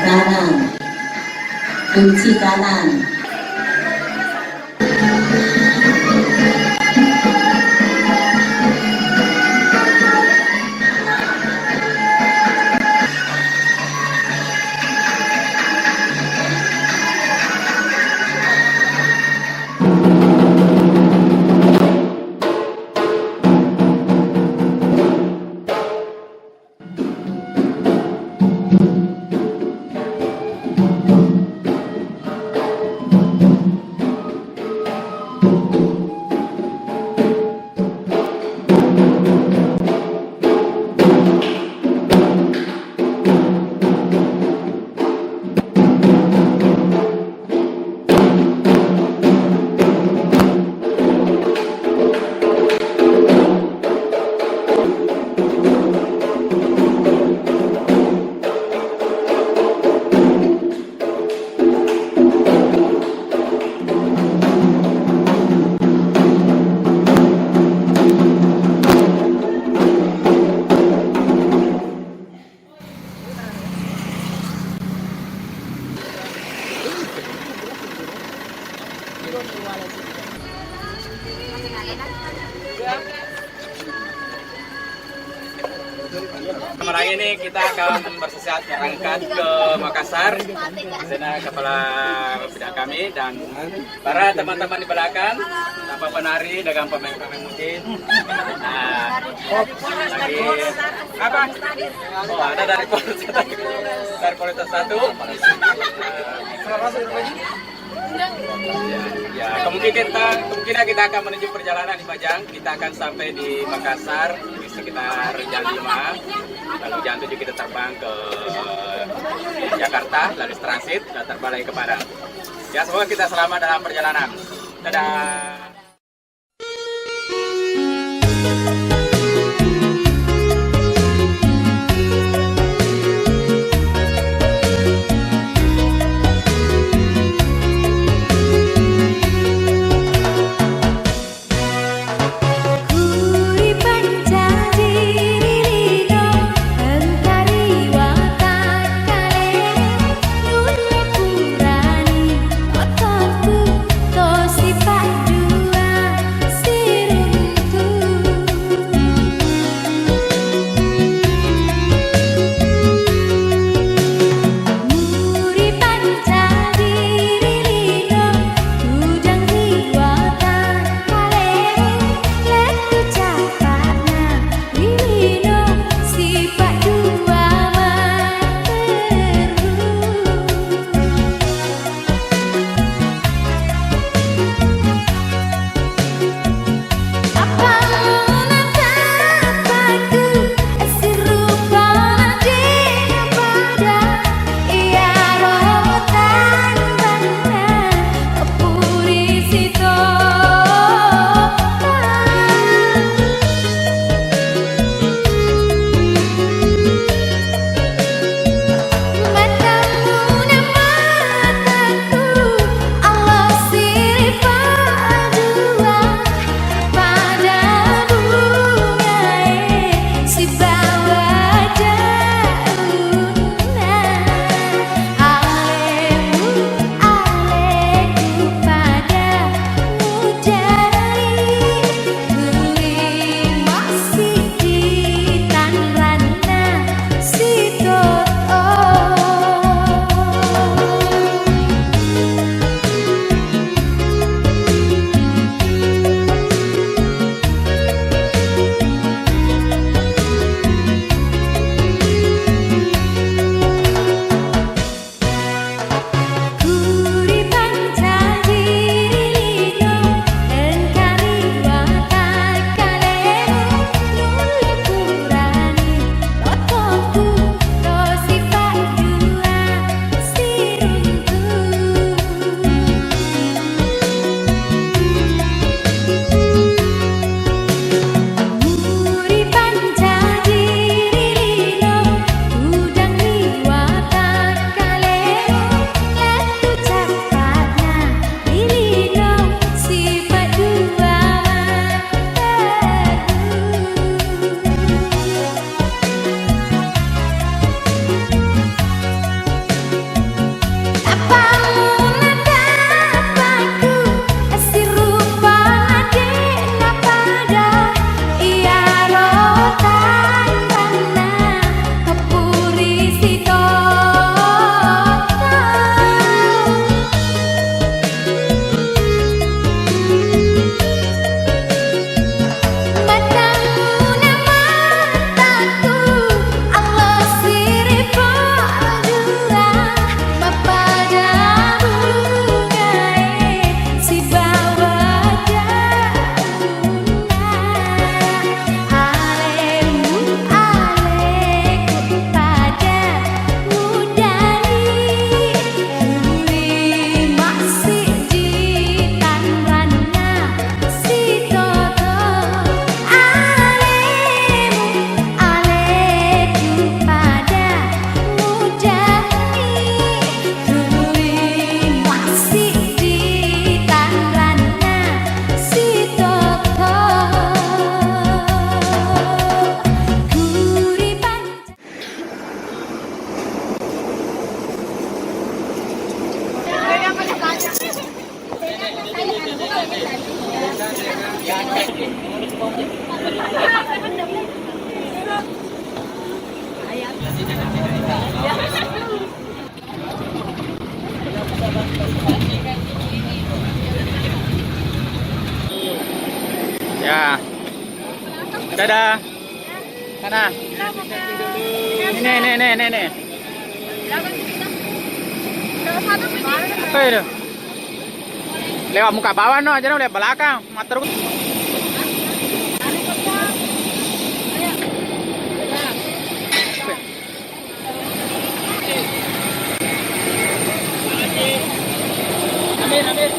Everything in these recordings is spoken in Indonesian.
Kanan, kunci kanan. Malam ini kita akan bersesiat berangkat ke Makassar. Di sana kepala bidang kami dan para teman-teman di belakang, tanpa penari dengan pemain-pemain musik. Nah, lagi apa? Oh, ada dari kualitas satu. Ya, kemungkinan kita akan menuju perjalanan di Majang. Kita akan sampai di Makassar di sekitar jam 5. Lalu jam 7 kita terbang ke Jakarta, lalu transit dan terbalik ke Padang. Ya, semoga kita selamat dalam perjalanan. Dadah. Otot ku to si padu Dadah. Sana. Ini. Apa itu? Lewat muka bawah no, jangan lewat belakang. Mater. Ambil.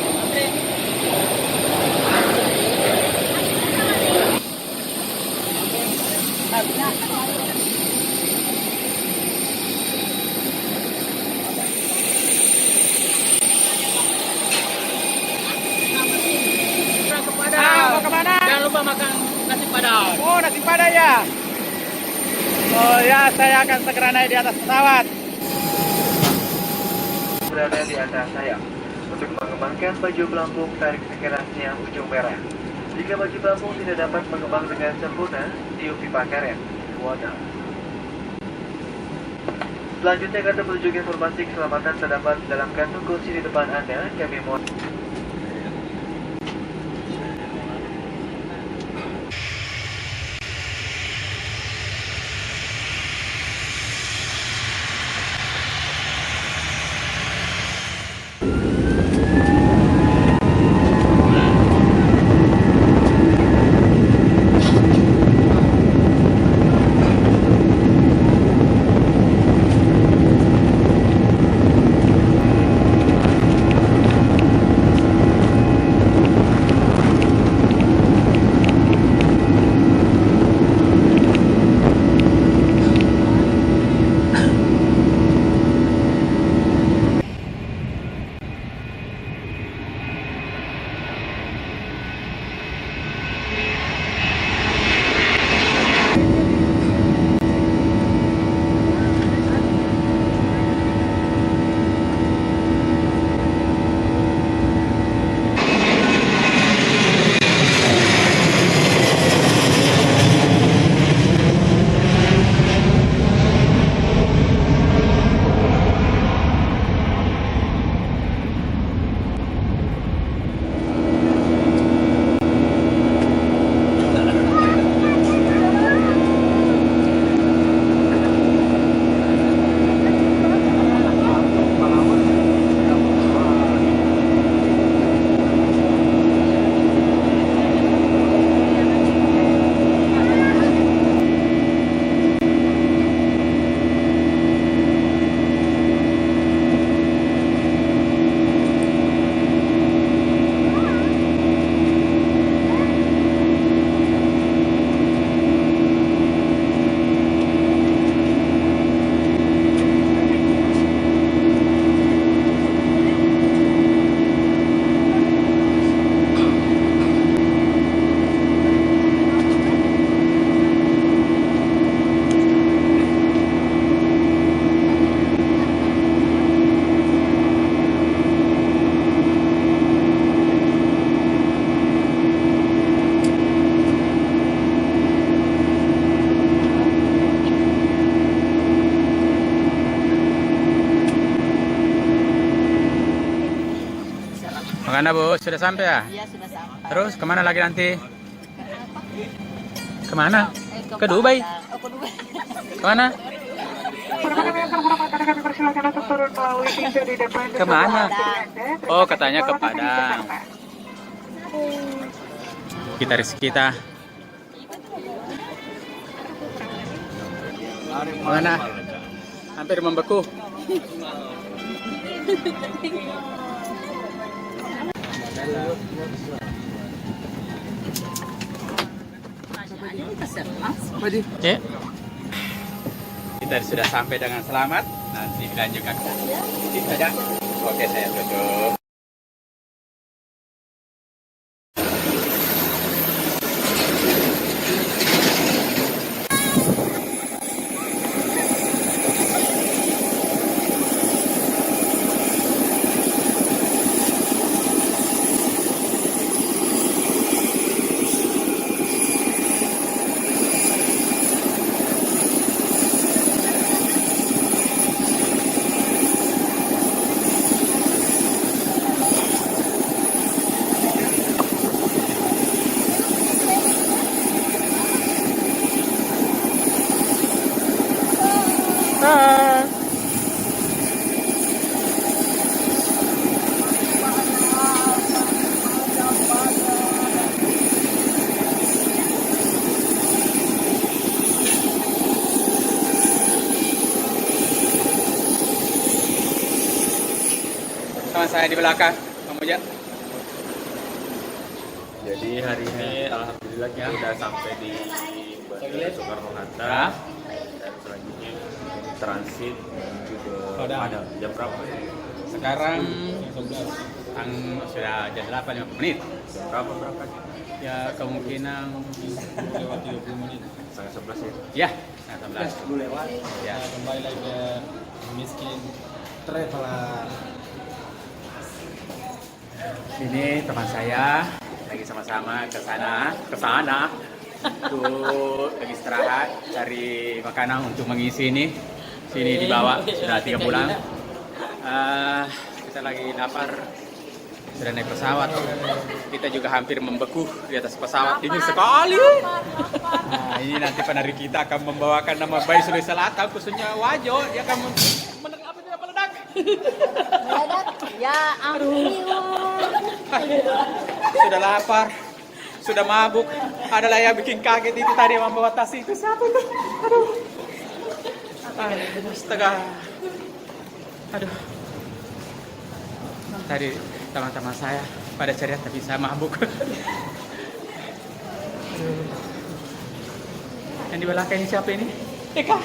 Mau kemana? Jangan lupa makan nasi padang. Oh, nasi padang ya. Oh ya, saya akan segera naik di atas pesawat. Berada di atas saya. Untuk mengembangkan baju pelampung, tarik sekerasnya ujung merah. Jika baju pelampung tidak dapat mengembang dengan sempurna, tiup pipa karet. Wadah. Selanjutnya, kartu petunjuk informasi keselamatan terdapat dalam kantung kunci di depan Anda. Kami mohon. Mana Bu? Sudah sampai ya? Iya, sudah sampai. Terus kemana lagi nanti? Kemana? Ke Dubai? Oh, ke Dubai. Kemana? Kemana? Oh, katanya ke Padang. Gitaris kita. Mana? Hampir membeku. Ya. Kita sudah sampai dengan selamat. Nanti dilanjutkan. Itu saja. Oke, saya tutup. teman-teman saya di belakang. Kemudian Jadi hari ini alhamdulillah kita udah sampai di Bandara Soekarno Hatta ya, dan selanjutnya transit menuju ke Padang. Padang. Jam berapa? sekarang sudah jam 8.50 menit. Jam berapa berangkat? Ya kemungkinan lewat 30 menit. Setengah 11 ya. Ya, setengah 11. lewat. Ya. Kembali lagi ke miskin traveler. Ini teman saya lagi sama-sama ke sana untuk lagi istirahat cari makanan untuk mengisi ini. Sini dibawa sudah 3 bulan. Kita lagi lapar, sudah naik pesawat. Kita juga hampir membeku di atas pesawat, dingin sekali. Nah, ini nanti penari kita akan membawakan nama baik Sulawesi Selatan, khususnya Wajo. Dia akan meledak. Ya ampun. Sudah lapar, sudah mabuk. Adalah yang bikin kaget itu tadi yang membawa tas itu. Siapa itu? Aduh. Astaga. Aduh. Tadi teman-teman saya pada ceria tapi saya mabuk. Yang di belakang ini siapa ini? Eka.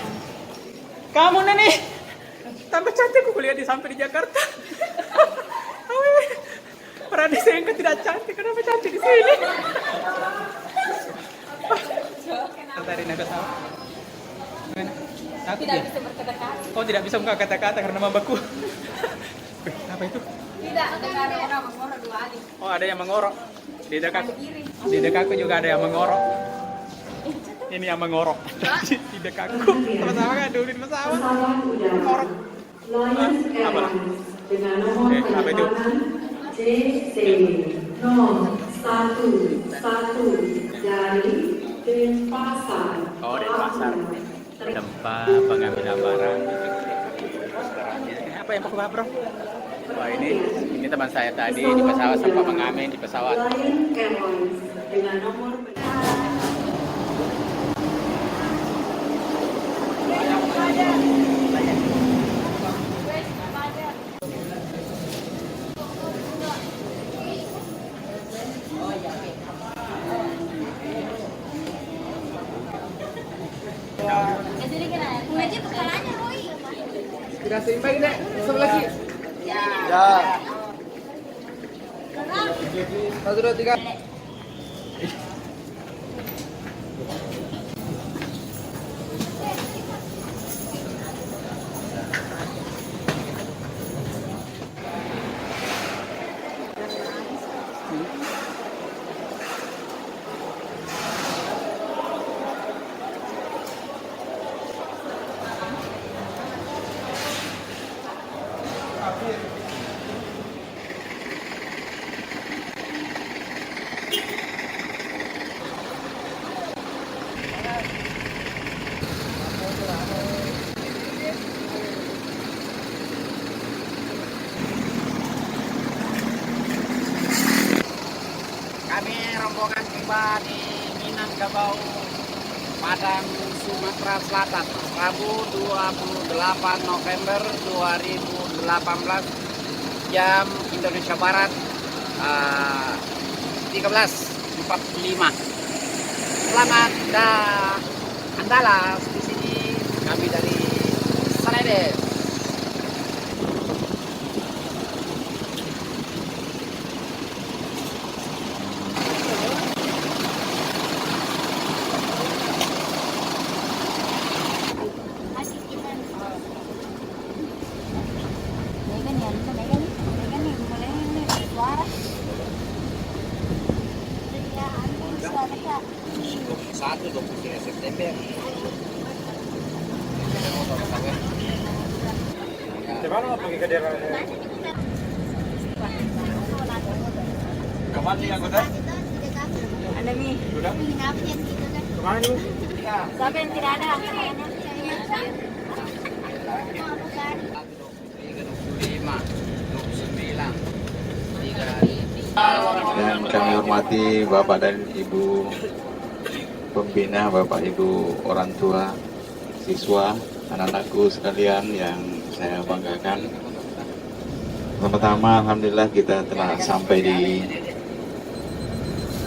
Kamu nih. Tambah cantik aku lihat di sampai di Jakarta. Pernah disangka tidak cantik, kenapa cantik di sini? Tadi naga sawah. Takut Tidak ya? bisa berkata-kata. Oh tidak bisa buka kata-kata karena membeku. Apa itu? Tidak, ada orang mengorok 2 hari. Oh ada yang mengorok. Di dekatku juga ada yang mengorok. Ini yang mengorok. Di dekatku. Sama-sama kan dulu di pesawat. Mengorok. Apa lah? Apa itu? JC 011 dari Denpasar. Oh, Denpasar. Tempat pengambilan barang. Apa yang mau ke bro? Wah ini teman saya tadi di pesawat sempat mengamen di pesawat. Lion Airlines dengan nomor Jadi kena. Ngaji pekalanya, Roy. Tidak seimbang deh. Sebelah lagi. Ya. Ya. 1 2 3. Kami rombongan tiba di Minangkabau, Padang, Sumatera Selatan, Rabu 28 November 2018, jam Indonesia Barat 13.45. Selamat dan andalas di sini. Kami dari Saledes. Satu 23 September. Gimana pergi ke daerah? Kapan nih anggota? Ada nih. Sudah? Kemana nih? Siapa yang tidak ada? 25, 29, 30. Dan kami hormati Bapak dan Ibu pembina, Bapak Ibu orang tua, siswa, anak-anakku sekalian yang saya banggakan. Pertama, alhamdulillah kita telah sampai di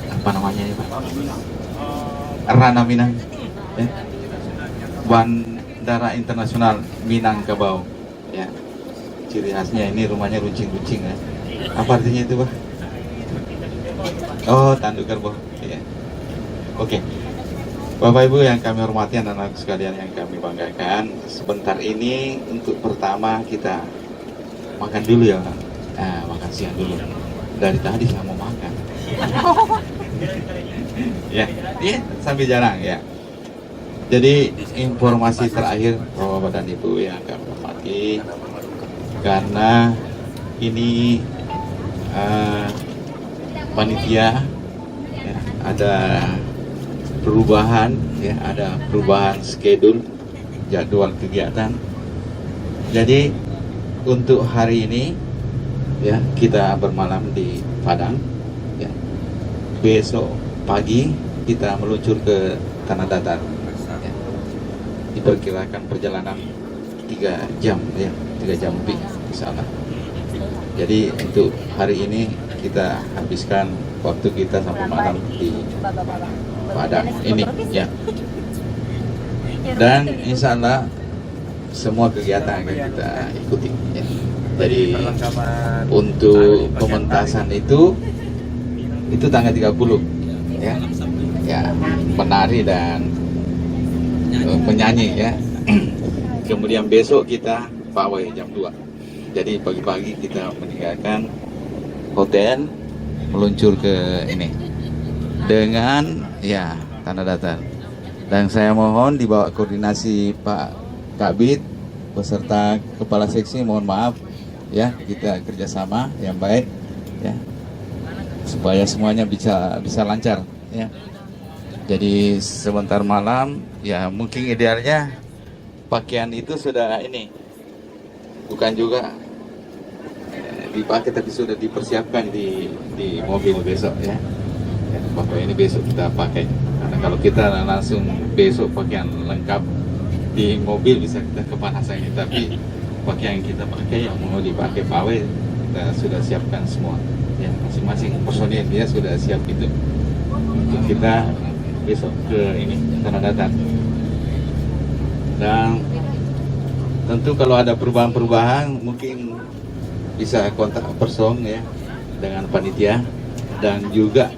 apa namanya ya Pak? Rana Minang, ya. Bandara Internasional Minangkabau. Ya, ciri khasnya ini rumahnya runcing-runcing ya. Apa artinya itu Pak? Oh, tanduk kerbau. Ya. Oke. Bapak Ibu yang kami hormati, anak-anak sekalian yang kami banggakan, sebentar ini untuk pertama kita makan dulu ya, nah, makan siang dulu. Dari tadi saya mau makan. Ya, sambil jalan ya. Jadi informasi terakhir Bapak dan Ibu yang kami hormati, karena ini panitia ya, ada perubahan ya, ada perubahan schedule jadwal kegiatan. Jadi untuk hari ini ya kita bermalam di Padang ya. Besok pagi kita meluncur ke Tanah Datar ya. Diperkirakan perjalanan 3 jam ya, 3 jam lebih insyaallah. Jadi untuk hari ini kita habiskan waktu kita sampai malam di Padang ini ya. Dan insya Allah semua kegiatan akan kita ikuti ya. Jadi untuk pementasan itu tanggal 30 ya. Ya, menari dan menyanyi ya. Kemudian besok kita pawai jam 2. Jadi pagi-pagi kita meninggalkan hotel meluncur ke ini dengan ya Tanah Datar. Dan saya mohon dibawa koordinasi Pak Kabid beserta Kepala Seksi, mohon maaf ya, kita kerjasama yang baik ya supaya semuanya bisa lancar ya. Jadi sebentar malam ya, mungkin idealnya pakaian itu sudah ini bukan juga dipakai tapi sudah dipersiapkan di mobil besok ya. Bapak ini besok kita pakai, karena kalau kita langsung besok pakaian lengkap di mobil bisa kita kepanasan ini, tapi pakaian yang kita pakai yang mau dipakai pawai kita sudah siapkan semua ya, masing-masing personil dia sudah siap itu untuk kita besok ke ini Tanah Datar. Dan tentu kalau ada perubahan-perubahan mungkin bisa kontak person ya dengan panitia dan juga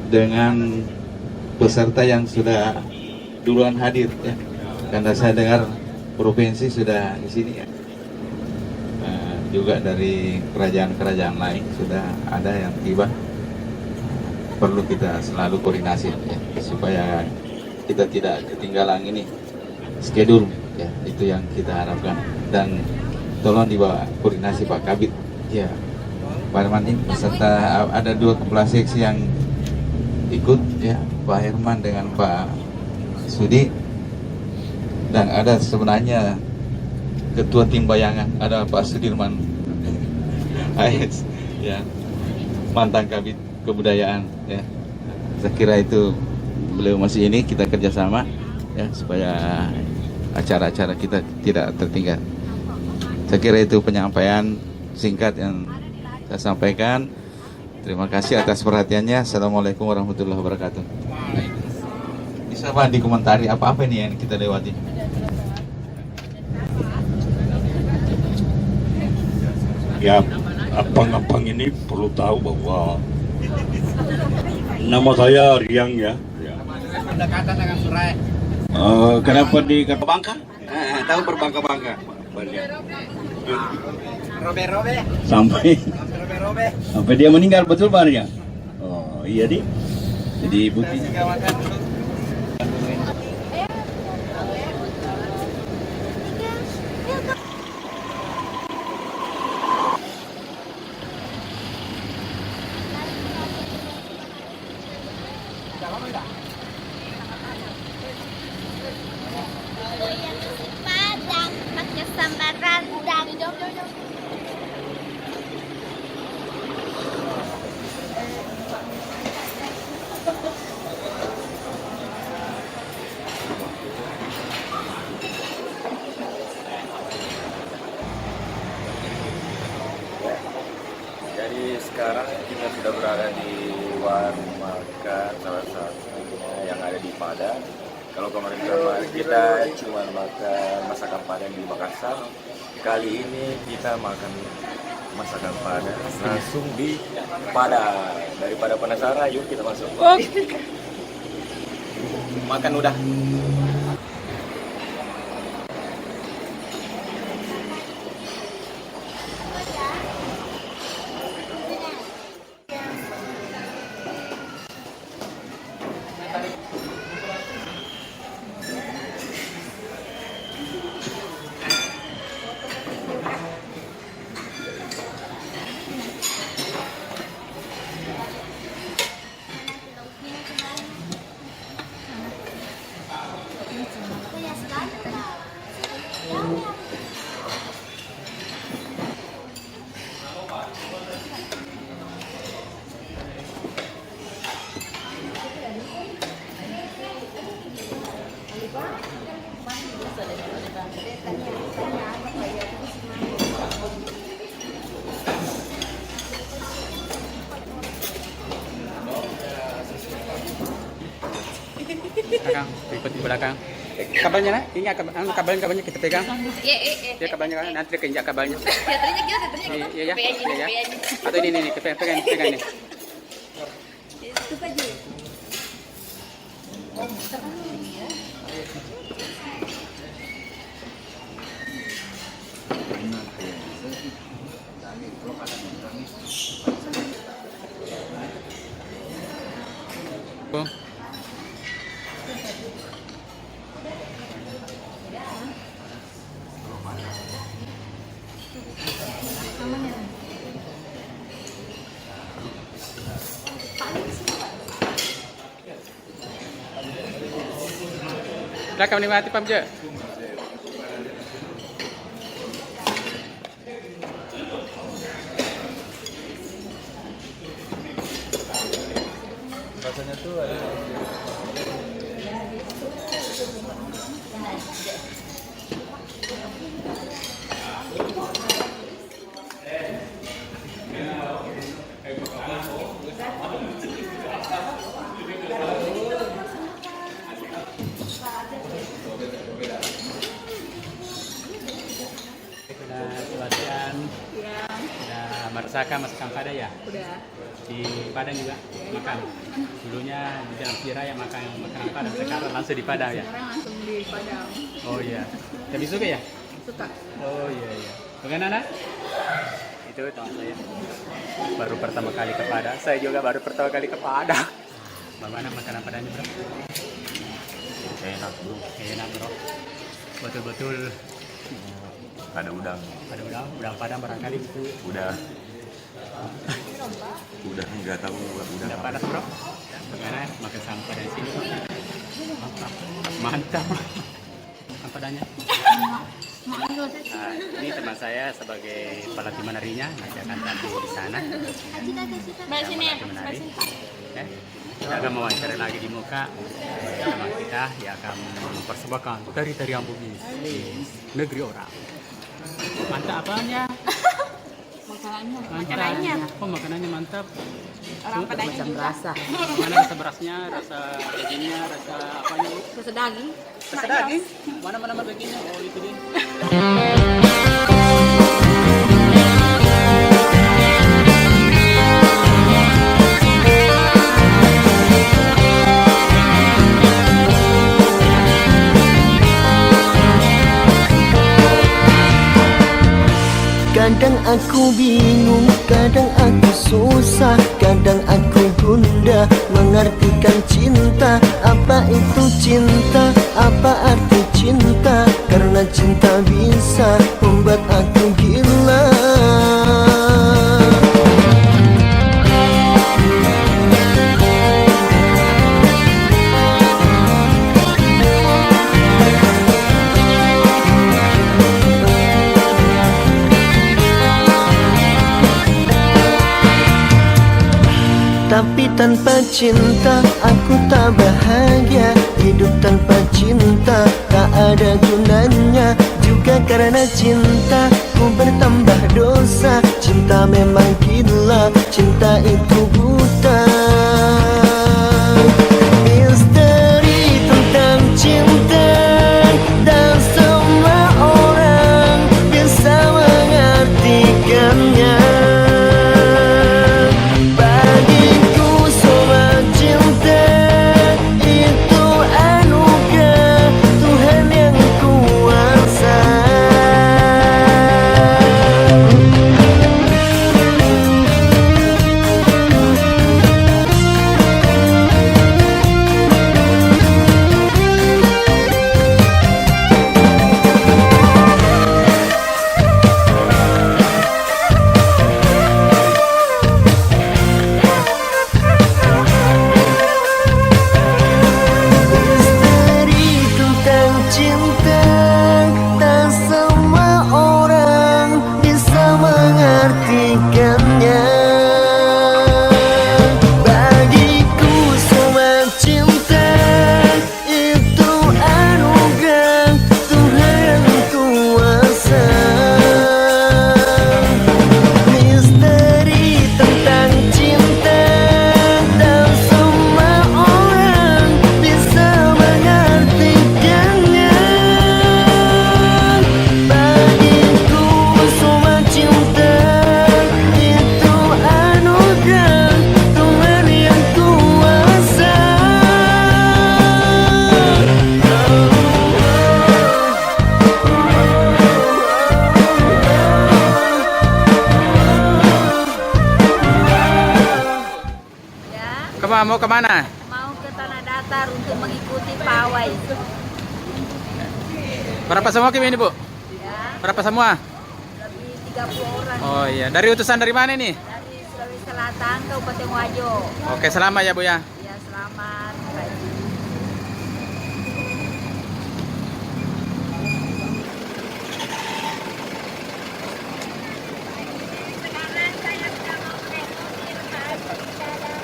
dengan peserta yang sudah duluan hadir ya, karena saya dengar provinsi sudah di sini ya, juga dari kerajaan-kerajaan lain sudah ada yang tiba. Perlu kita selalu koordinasi ya, supaya kita tidak ketinggalan ini schedule ya, itu yang kita harapkan. Dan tolong dibawa koordinasi Pak Kabid ya, Pak Herman ini beserta ada 2 kepala seksi yang ikut ya, Pak Herman dengan Pak Sudi, dan ada sebenarnya ketua tim bayangan ada Pak Sudirman AS ya, mantan Kabid Kebudayaan ya. Saya kira itu beliau masih ini, kita kerjasama ya supaya acara-acara kita tidak tertinggal. Saya kira itu penyampaian singkat yang saya sampaikan. Terima kasih atas perhatiannya. Assalamualaikum warahmatullahi wabarakatuh. Bisa Pak dikomentari apa-apa nih yang kita lewati? Ya, abang-abang ini perlu tahu bahwa nama saya Riang ya. Pendekatan dengan Surai. Kenapa di Bangka? Tahu berbangka-bangka. Robe-robe. sampai dia meninggal betul Pak Riang? Oh iya di. Jadi bukti. Padang pakai sambal rendang. Jadi sekarang kita sudah berada di warung makan salah satunya yang ada di Padang. Kalau kemarin kita cuma makan masakan Padang di Makassar, kali ini kita makan masakan Padang langsung di Padang. Daripada penasaran, yuk kita masuk. Makan udah. Belakang, ikut di belakang. Kabelnya nak, ini kabelnya kita pegang. Iya. Ya kabelnya kan, nanti keinjak kabelnya. Teaternya kita, Iya. Atau ini, pegang ini. Tutup aja. Oh. Belakang menikmati pam je. Rasanya tuh ada Latihan. Udah merasakan masakan Padang ya? Udah. Di Padang juga makan. Dulunya di dalam Pira ya makan makanan Padang, sekarang langsung di Padang ya? Sekarang langsung di Padang. Oh iya. Tapi suka ya? Suka. Oh iya. Bagaimana? Itu teman saya. Baru pertama kali ke Padang. Saya juga baru pertama kali ke Padang. Bagaimana makanan Padangnya bro? enak bro. Enak bro. Betul-betul. Ada udang. Ada udang Padang barangkali gitu. Udah nggak tahu udah Udah panas bro. Bagaimana makan sampah dari sini? Mantap. Makan Padangnya. Nah, ini teman saya sebagai pelatih menarinya, nanti akan tampil di sana. Mbak sini ya. Pelatih menari. Kita akan mewawancara lagi di muka. Teman kita yang akan mempersembahkan tari-tarian Bugis di negeri orang. Mantap apanya? Makanannya. Oh makanannya mantap. Orang Padang juga. Rasa. Mana rasa berasnya, rasa dagingnya, rasa apanya bu? Rasa daging. Rasa daging? Mana dagingnya? Oh itu dia. Kadang aku bingung, kadang aku susah, kadang aku gundah mengartikan cinta. Apa itu cinta? Apa arti cinta? Karena cinta bisa membuat aku gila. Tapi tanpa cinta aku tak bahagia. Hidup tanpa cinta tak ada gunanya. Juga karena cinta ku bertambah dosa. Cinta memang gila. gila, cinta itu buta. Misteri tentang cinta dan semua orang bisa mengartikannya. Bagiku semua cinta itu anugerah Tuhan yang kuasa. Misteri tentang cinta dan semua orang bisa mengartikannya. Bagiku semua cinta itu anugerah Tuhan yang kuasa. Misteri tentang cinta dan semua orang bisa mengartikannya. Bagiku semua cinta itu anugerah Tuhan yang kuasa. Ya, Mau kemana? mau ke Tanah Datar untuk mengikuti pawai. Berapa semua Kim ini Bu? Ya, Berapa semua? lebih 30 orang Oh iya, dari utusan dari mana nih? dari Sulawesi Selatan, Kabupaten Wajo. Oke, selamat ya Bu ya. Ya, selamat. Baik. Sekarang saya sudah mau mengikuti saat berbicara.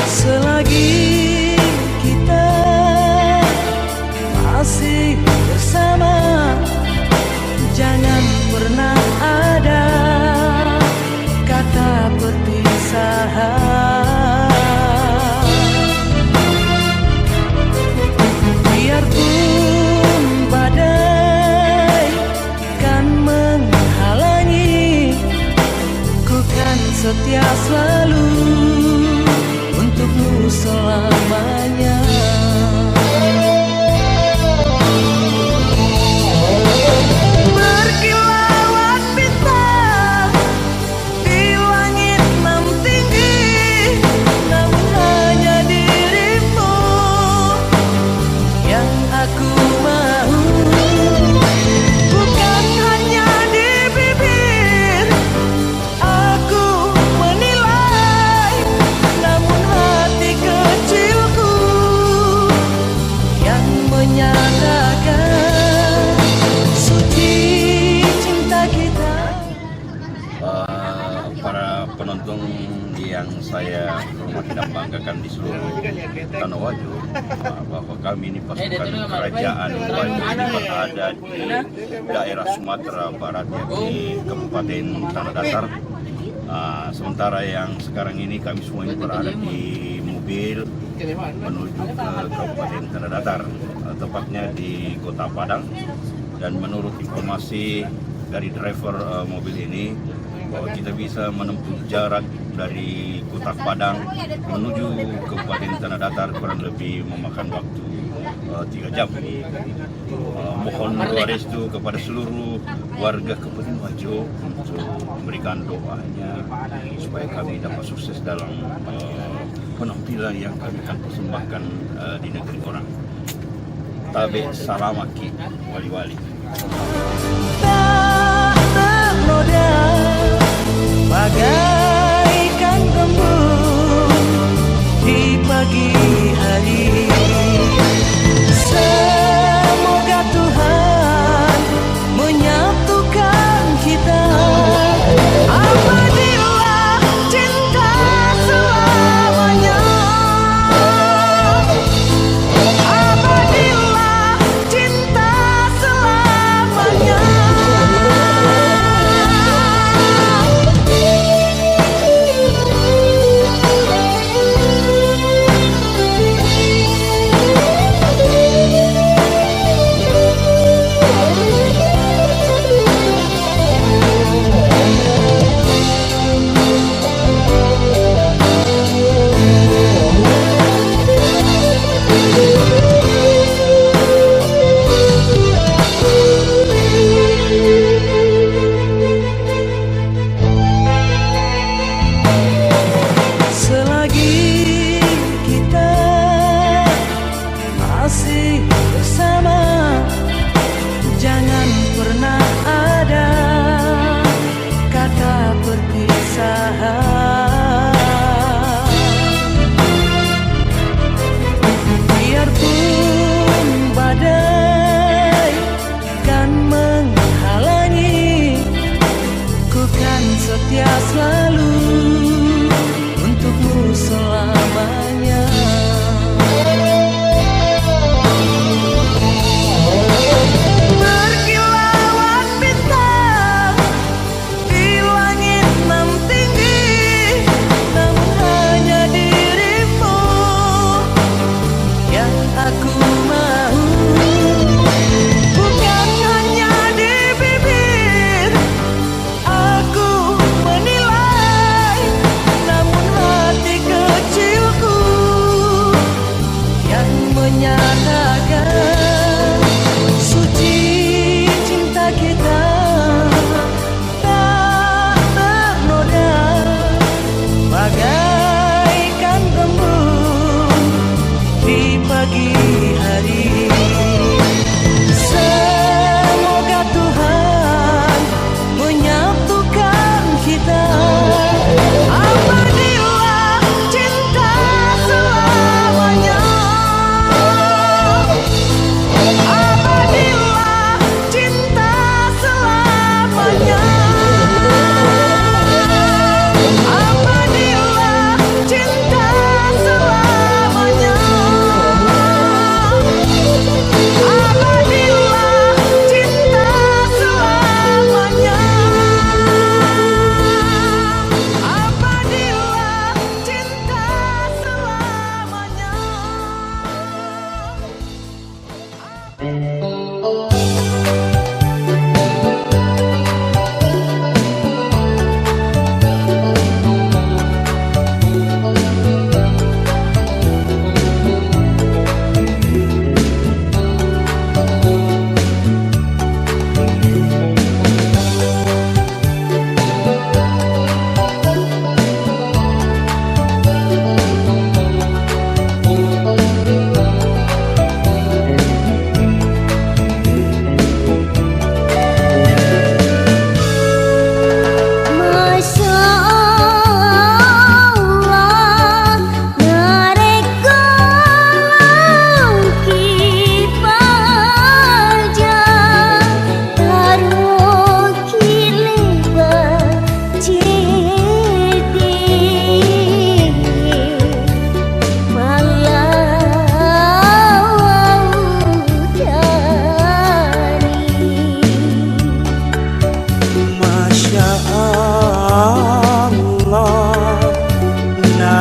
Selagi kita masih bersama, jangan pernah ada kata perpisahan. Biarpun badai kan menghalangi, ku kan setia selalu untukmu selamanya. Berkilauan bintang di langit nan tinggi, namun hanya dirimu yang aku mau. Bukan hanya di bibir aku menilai, namun hati kecilku yang menyatakan suci cinta kita. Para penonton yang saya hormati dan banggakan di seluruh Tanah Wajo, bahwa kami ini pasukan kerajaan Wajo ini berada di daerah Sumatera Barat, yakni Kabupaten Tanah Datar. Sementara yang sekarang ini kami semua ini berada di mobil menuju ke Kabupaten Tanah Datar, tepatnya di Kota Padang. Dan menurut informasi dari driver mobil ini, bahwa kita bisa menempuh jarak dari Kota Padang menuju Kabupaten Tanah Datar kurang lebih memakan waktu 3 jam. Mohon doa restu kepada seluruh warga Kabupaten Wajo untuk memberikan doanya supaya kami dapat sukses dalam penampilan yang kami akan persembahkan di negeri orang. Tabe salamaki wali-wali. Tak ternoda bagaikan embun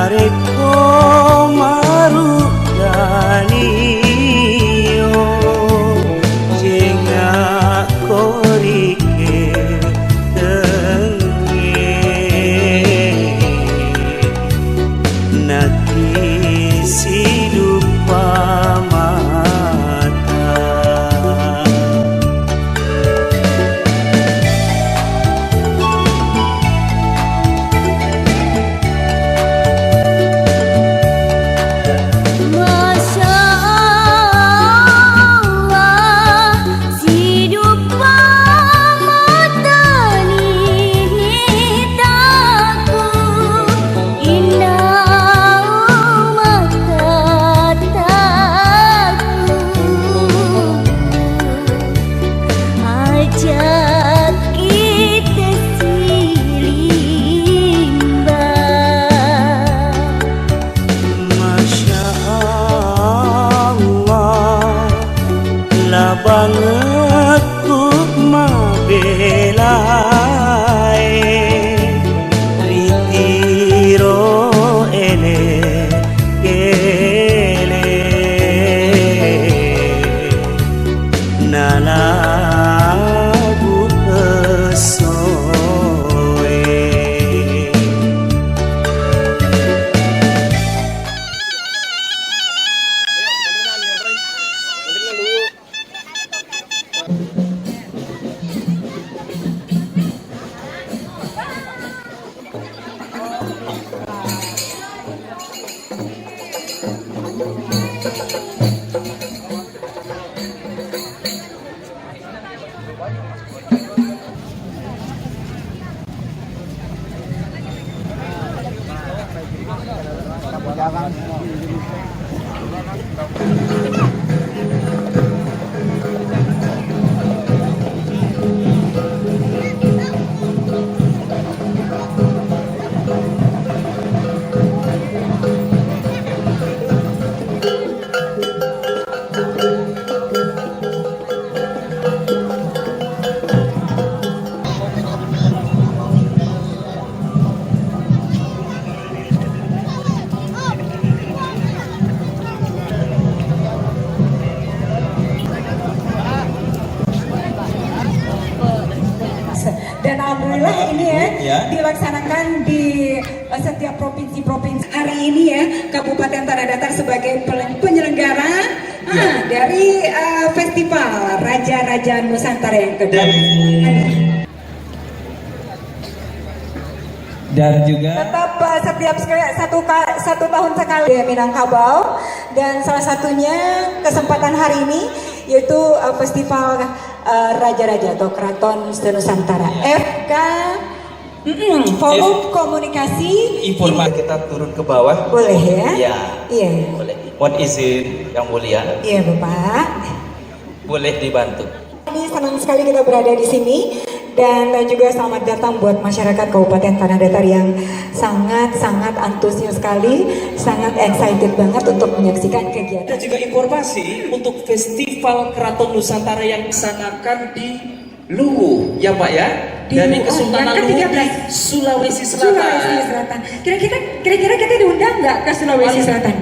Areko marugani jenga korike tenge naki silupa mata Masya Allah, hidup matani hitaku, indah mata taku, ajak kita silimba. Masya Allah, lah banget ku mabelai ritiro ele kele nalagu pesoe. Dan alhamdulillah ini dilaksanakan di setiap provinsi-provinsi. Hari ini ya Kabupaten Tanah Datar sebagai penyelenggara dari Festival Raja-Raja Nusantara yang kedua. Dan juga Tetap setiap satu tahun sekali di Minangkabau, dan salah satunya kesempatan hari ini yaitu Festival Raja-Raja atau Keraton Nusantara FK Forum Komunikasi informasi kita turun ke bawah. boleh ya? Ya, Iya. boleh. Mohon izin yang mulia, Iya Bapak. boleh dibantu. Ini senang sekali kita berada di sini, dan juga selamat datang buat masyarakat Kabupaten Tanah Datar yang sangat antusias sekali, sangat excited banget untuk menyaksikan kegiatan. Ada juga informasi untuk Festival Keraton Nusantara yang dilaksanakan di Luwu, ya Pak ya, dari Kesultanan yang Luwu di ke-13. Sulawesi Sulawesi Selatan. Selatan. Kira-kira kita diundang nggak ke Sulawesi Selatan?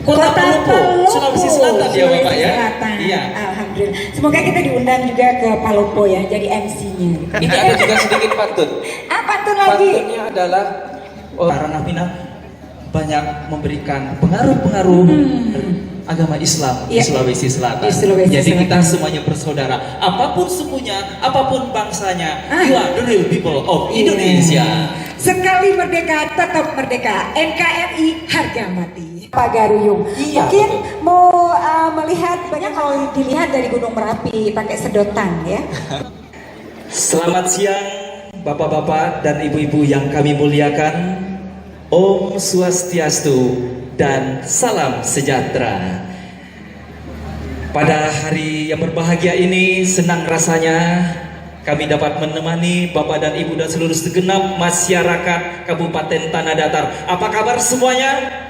Kota Palopo, Sulawesi Selatan ya Bapak ya. Selatan. Iya. Alhamdulillah. Semoga kita diundang juga ke Palopo ya, jadi MC-nya. Ini ada juga sedikit pantun. Apa tuh lagi? Pantunnya adalah orang Minang banyak memberikan pengaruh-pengaruh agama Islam di Iya. Sulawesi Selatan. Di Sulawesi Jadi Selatan. kita semuanya bersaudara. Apapun sukunya, apapun bangsanya, you are the real people of Indonesia. Sekali merdeka, tetap merdeka. NKRI harga mati. Pak Garuyung, Iya, mungkin mau melihat banyak kalau dilihat dari Gunung Merapi pakai sedotan ya. Selamat siang Bapak-bapak dan Ibu-ibu yang kami muliakan. Om Swastiastu dan salam sejahtera. Pada hari yang berbahagia ini, senang rasanya kami dapat menemani Bapak dan Ibu dan seluruh segenap masyarakat Kabupaten Tanah Datar. Apa kabar semuanya?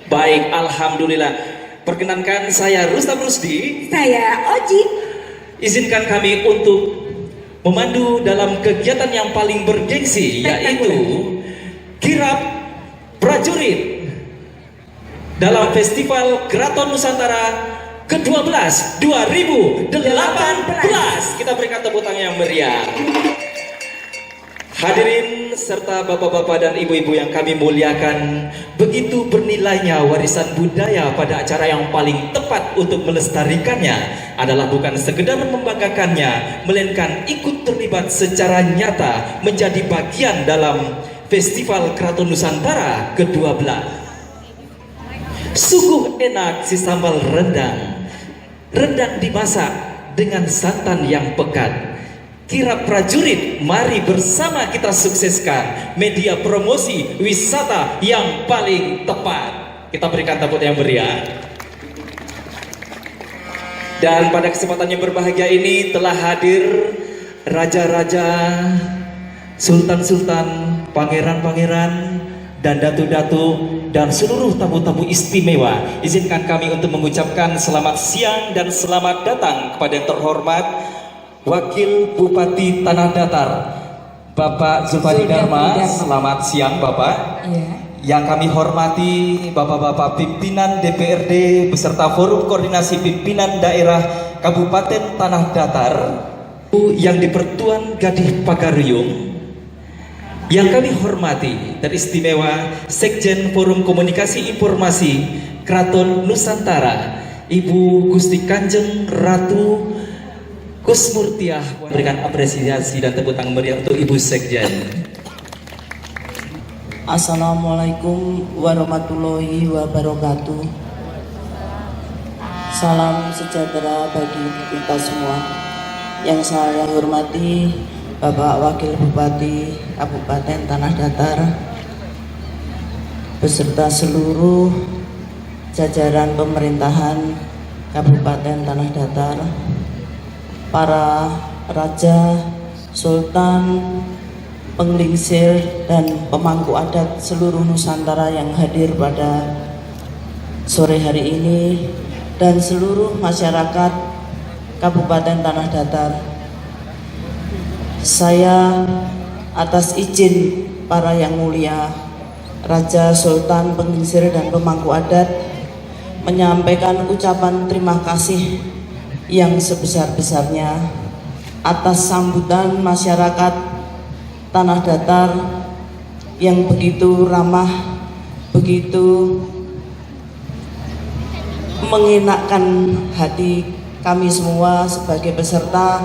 Baik, alhamdulillah. Perkenankan saya Rustam Rusdi. Saya Oji. Izinkan kami untuk memandu dalam kegiatan yang paling bergengsi, yaitu kirap prajurit dalam Festival Keraton Nusantara ke-12 2018. Kita berikan tepuk tangan yang meriah. Hadirin serta bapak-bapak dan ibu-ibu yang kami muliakan, begitu bernilainya warisan budaya pada acara yang paling tepat untuk melestarikannya adalah bukan sekedar membanggakannya, melainkan ikut terlibat secara nyata menjadi bagian dalam Festival Keraton Nusantara ke-12. Sungguh enak si sambal rendang. Rendang dimasak dengan santan yang pekat. Kirap prajurit, mari bersama kita sukseskan media promosi wisata yang paling tepat. Kita berikan tepuk yang meriah. Dan pada kesempatan yang berbahagia ini telah hadir raja-raja, sultan-sultan, pangeran-pangeran, dan datu-datu, dan seluruh tamu-tamu istimewa. Izinkan kami untuk mengucapkan selamat siang dan selamat datang kepada yang terhormat Wakil Bupati Tanah Datar, Bapak Zulfari Dharma. Selamat siang Bapak. Yang kami hormati Bapak-Bapak pimpinan DPRD beserta Forum Koordinasi Pimpinan Daerah Kabupaten Tanah Datar, yang di Pertuan Gadih Pagaruyung. Yang kami hormati dan istimewa Sekjen Forum Komunikasi Informasi Keraton Nusantara, Ibu Gusti Kanjeng Ratu Kusmurtiah. Berikan apresiasi dan tepuk tangan meriah untuk Ibu Sekjen. Assalamualaikum warahmatullahi wabarakatuh. Salam sejahtera bagi kita semua. Yang saya hormati Bapak Wakil Bupati Kabupaten Tanah Datar beserta seluruh jajaran pemerintahan Kabupaten Tanah Datar, para raja, sultan, penglingsir, dan pemangku adat seluruh Nusantara yang hadir pada sore hari ini, dan seluruh masyarakat Kabupaten Tanah Datar. Saya atas izin para yang mulia, raja, sultan, penglingsir, dan pemangku adat menyampaikan ucapan terima kasih yang sebesar-besarnya atas sambutan masyarakat Tanah Datar yang begitu ramah, begitu mengenakkan hati kami semua sebagai peserta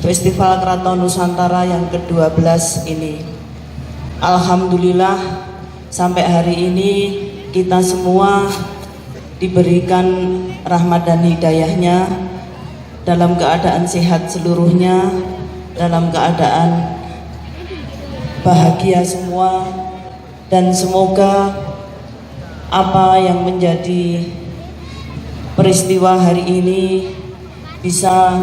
Festival Keraton Nusantara yang ke-12 ini. Alhamdulillah sampai hari ini kita semua diberikan rahmat dan hidayahnya dalam keadaan sehat seluruhnya, dalam keadaan bahagia semua, dan semoga apa yang menjadi peristiwa hari ini bisa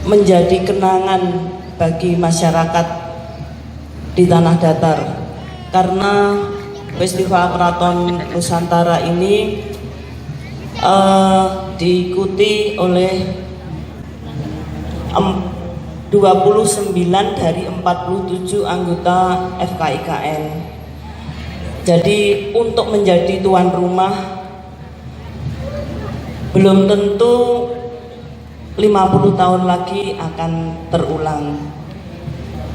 menjadi kenangan bagi masyarakat di Tanah Datar, karena Festival Keraton Nusantara ini diikuti oleh 29 dari 47 anggota FKIKN. Jadi untuk menjadi tuan rumah belum tentu 50 tahun lagi akan terulang.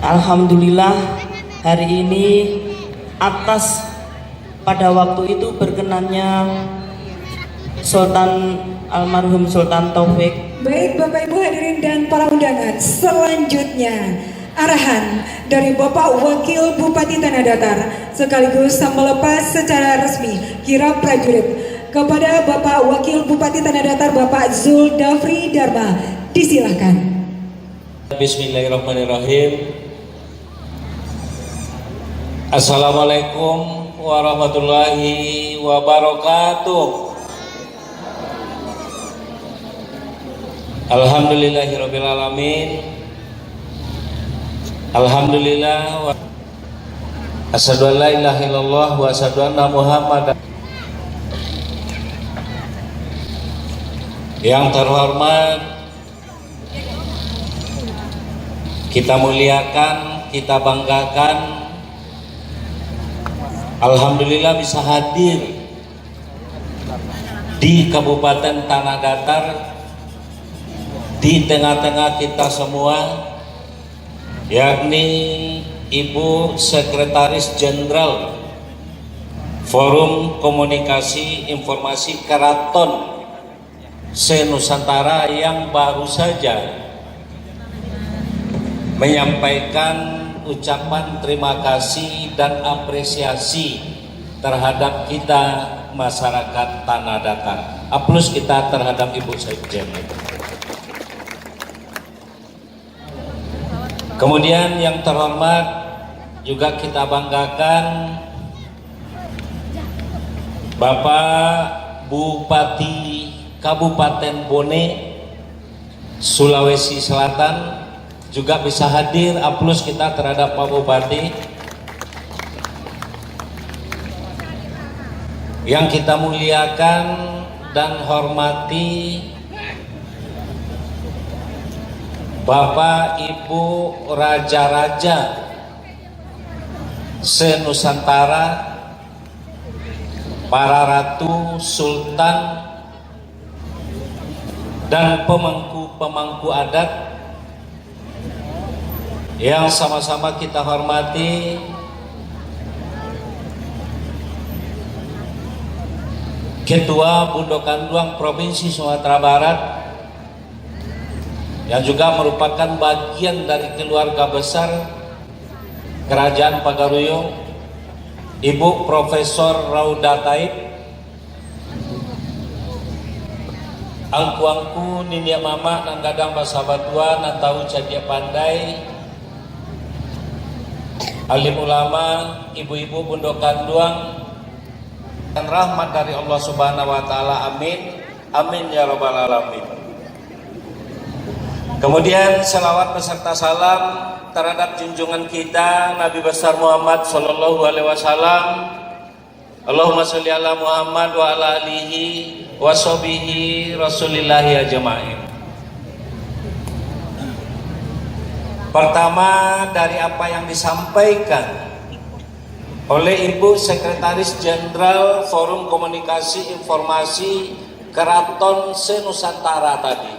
Alhamdulillah hari ini atas pada waktu itu berkenannya Sultan almarhum Sultan Taufik. Baik Bapak Ibu hadirin dan para undangan, selanjutnya arahan dari Bapak Wakil Bupati Tanah Datar sekaligus melepas secara resmi kirap prajurit kepada Bapak Wakil Bupati Tanah Datar Bapak Zulfari Dharma. Disilahkan. Bismillahirrahmanirrahim. Assalamualaikum warahmatullahi wabarakatuh. Alhamdulillahirrabbilalamin. Alhamdulillah. Asyhadu an la ilaha illallah wa asyhadu anna Muhammadan. Yang terhormat, kita muliakan, kita banggakan Alhamdulillah bisa hadir di Kabupaten Tanah Datar, di tengah-tengah kita semua, yakni Ibu Sekretaris Jenderal Forum Komunikasi Informasi Keraton Se-Nusantara yang baru saja menyampaikan ucapan terima kasih dan apresiasi terhadap kita masyarakat Tanah Datar. Aplaus kita terhadap Ibu Sekjen. Kemudian yang terhormat juga kita banggakan Bapak Bupati Kabupaten Bone, Sulawesi Selatan juga bisa hadir. Aplaus kita terhadap Pak Bupati. Yang kita muliakan dan hormati Bapak Ibu Raja-Raja Se-Nusantara, para ratu, sultan, dan pemangku-pemangku adat yang sama-sama kita hormati. Ketua Bundokanduang Provinsi Sumatera Barat yang juga merupakan bagian dari keluarga besar Kerajaan Pagaruyung, Ibu Profesor Rauda Taib, angku-angku ninia mama nang gadang basa batua nang tahu cadia pandai, alim ulama, ibu-ibu Bundokanduang, dan rahmat dari Allah Subhanahu wa Ta'ala. Amin, amin ya Rabbal Alamin. Kemudian selawat beserta salam terhadap junjungan kita Nabi besar Muhammad Sallallahu Alaihi Wasallam. Allahumma sholli ala Muhammad wa ala alihi wa sahbihi rasulillahi ajma'in. Pertama, dari apa yang disampaikan oleh Ibu Sekretaris Jenderal Forum Komunikasi Informasi Keraton Se-Nusantara tadi,